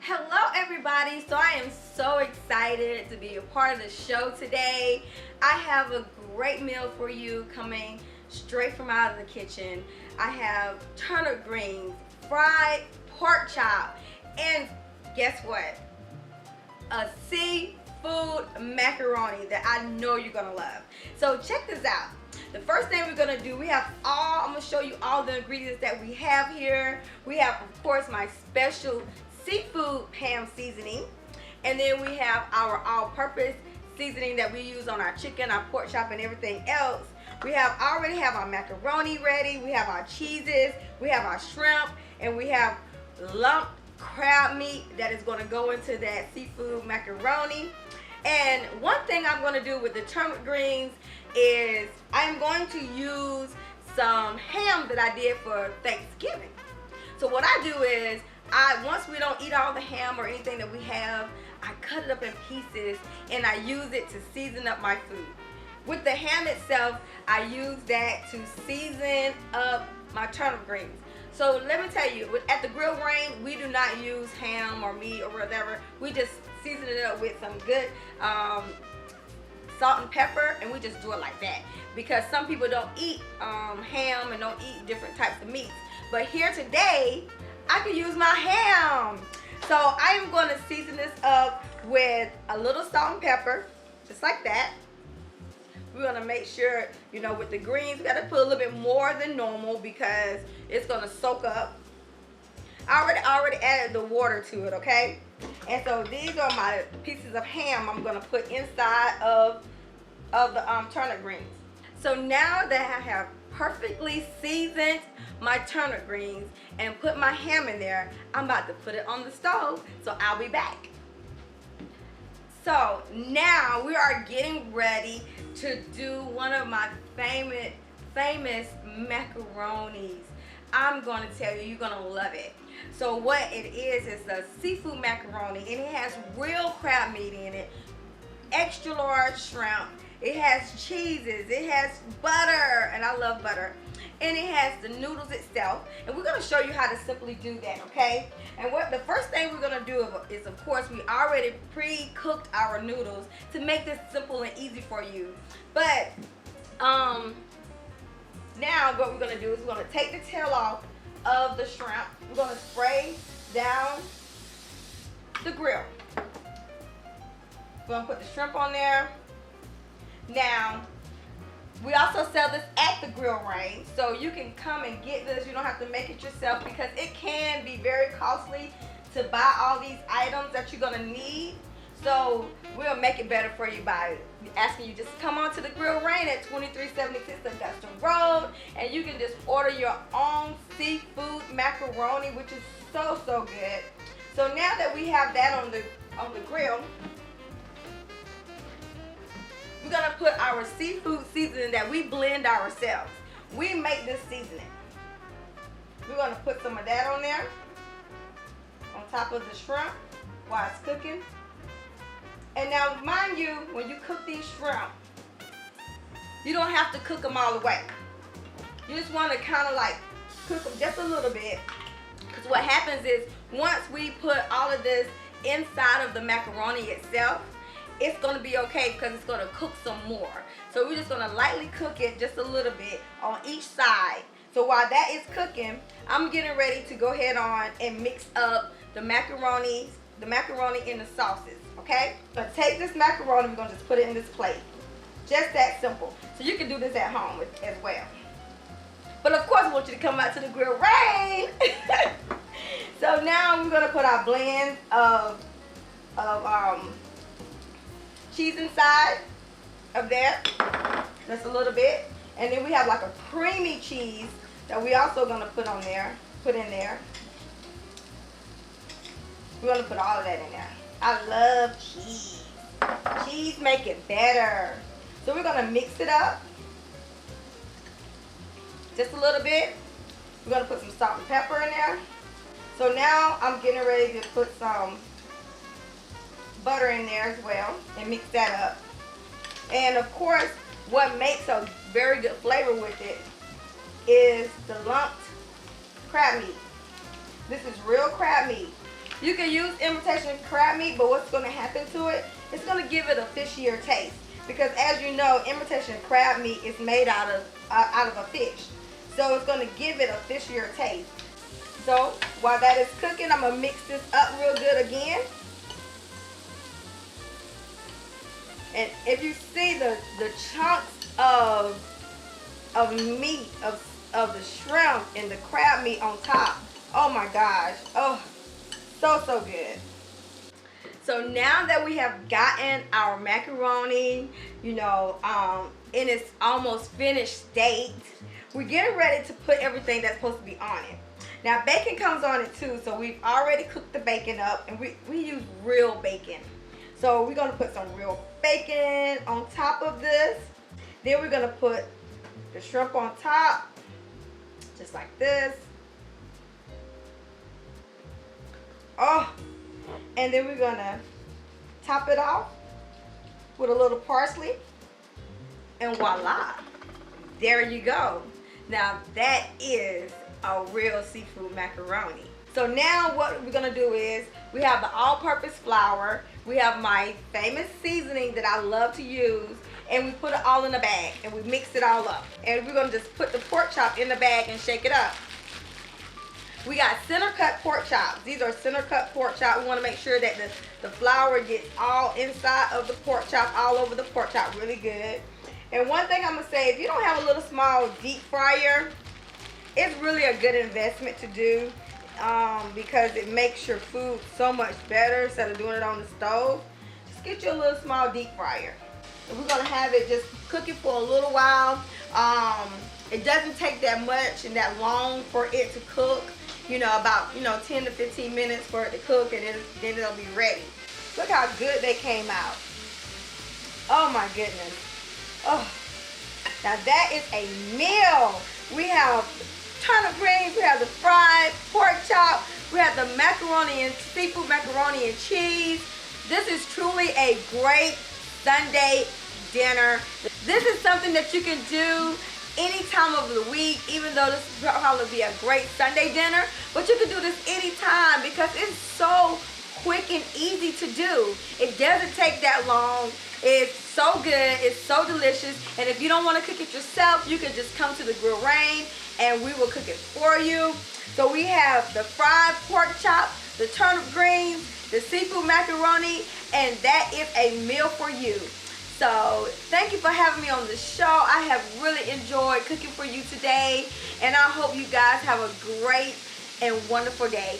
Hello everybody, so I am so excited to be a part of the show today. I have a great meal for you coming straight from out of the kitchen. I have turnip greens, fried pork chop, and guess what? A seafood macaroni that I know you're gonna love. So check this out. The first thing we're gonna do, I'm gonna show you all the ingredients that we have here. We have, of course, my special seafood Pam seasoning, and then we have our all-purpose seasoning that we use on our chicken, our pork chop, and everything else. We already have our macaroni ready. We have our cheeses, we have our shrimp, and we have lumped crab meat that is going to go into that seafood macaroni. And one thing I'm going to do with the turnip greens is I'm going to use some ham that I did for Thanksgiving. So what I do is, once we don't eat all the ham or anything that we have, I cut it up in pieces and I use it to season up my food. With the ham itself, I use that to season up my turnip greens. So let me tell you, at the grill range, we do not use ham or meat or whatever. We just season it up with some good salt and pepper, and we just do it like that. Because some people don't eat ham and don't eat different types of meats. But here today, I can use my ham. So I am going to season this up with a little salt and pepper, just like that. We're going to make sure, with the greens, we got to put a little bit more than normal because it's going to soak up. I already added the water to it, okay? And so these are my pieces of ham I'm going to put inside of the turnip greens. So now that I have perfectly seasoned my turnip greens and put my ham in there, I'm about to put it on the stove, so I'll be back. So now we are getting ready to do one of my famous macaronis. I'm going to tell you, you're going to love it. So what it is a seafood macaroni, and it has real crab meat in it, extra large shrimp, it has cheeses, it has butter, and I love butter, and it has the noodles itself. And we're going to show you how to simply do that, okay? And the first thing we're going to do is, of course, we already pre-cooked our noodles to make this simple and easy for you. But now what we're going to do is we're going to take the tail off of the shrimp. We're going to spray down the grill. We're going to put the shrimp on there. Now, we also sell this at the grill range, so you can come and get this. You don't have to make it yourself because it can be very costly to buy all these items that you're going to need. So we'll make it better for you by asking you just to come on to the grill range at 2376 Augusta Road, and you can just order your own seafood macaroni, which is so good. So now that we have that on the grill, we're going to put our seafood seasoning that we blend ourselves. We make this seasoning. We're going to put some of that on there, on top of the shrimp while it's cooking. And now, mind you, when you cook these shrimp, you don't have to cook them all the way. You just want to kind of like cook them just a little bit. Because what happens is, once we put all of this inside of the macaroni itself, it's going to be okay because it's going to cook some more. So we're just going to lightly cook it just a little bit on each side. So while that is cooking, I'm getting ready to go ahead on and mix up the macaroni in the sauces, okay? So take this macaroni, we're going to just put it in this plate. Just that simple. So you can do this at home as well. But of course, I want you to come out to the grill range. So now we're going to put our blend of cheese inside of that, just a little bit, and then we have like a creamy cheese that we also gonna put in there. We're gonna put all of that in there. I love cheese. Cheese make it better. So we're gonna mix it up just a little bit. We're gonna put some salt and pepper in there. So now I'm getting ready to put some butter in there as well and mix that up. And of course, what makes a very good flavor with it is the lumped crab meat. This is real crab meat. You can use imitation crab meat, but what's going to happen to it? It's going to give it a fishier taste. Because as you know, imitation crab meat is made out of a fish. So it's going to give it a fishier taste. So while that is cooking, I'm going to mix this up real good again. And if you see the chunks of meat, of the shrimp and the crab meat on top, oh my gosh, oh, so good. So now that we have gotten our macaroni, you know, in its almost finished state, we're getting ready to put everything that's supposed to be on it. Now bacon comes on it too, so we've already cooked the bacon up, and we use real bacon. So we're gonna put some real bacon on top of this. Then we're gonna put the shrimp on top, just like this. Oh, and then we're gonna top it off with a little parsley, and voila, there you go. Now that is a real seafood macaroni. So now what we're gonna do is, we have the all-purpose flour, we have my famous seasoning that I love to use, and we put it all in a bag and we mix it all up. And we're gonna just put the pork chop in the bag and shake it up. We got center cut pork chops. These are center cut pork chops. We want to make sure that the flour gets all inside of the pork chop, all over the pork chop, really good. And one thing I'm gonna say, if you don't have a little small deep fryer, it's really a good investment to do, because it makes your food so much better instead of doing it on the stove. Just get you a little small deep fryer. And we're gonna have it just cooking for a little while. It doesn't take that much and that long for it to cook. You know, about 10 to 15 minutes for it to cook, and then it'll be ready. Look how good they came out. Oh my goodness. Oh, now that is a meal. We have turnip greens, we have the fried pork chop, we have the macaroni and seafood macaroni and cheese. This is truly a great Sunday dinner. This is something that you can do any time of the week, even though this will probably be a great Sunday dinner, but you can do this anytime because it's so quick and easy to do. It doesn't take that long. It's so good, it's so delicious, and if you don't want to cook it yourself, you can just come to the Grill Rain and we will cook it for you. So we have the fried pork chop, the turnip greens, the seafood macaroni, and that is a meal for you. So thank you for having me on the show. I have really enjoyed cooking for you today, and I hope you guys have a great and wonderful day.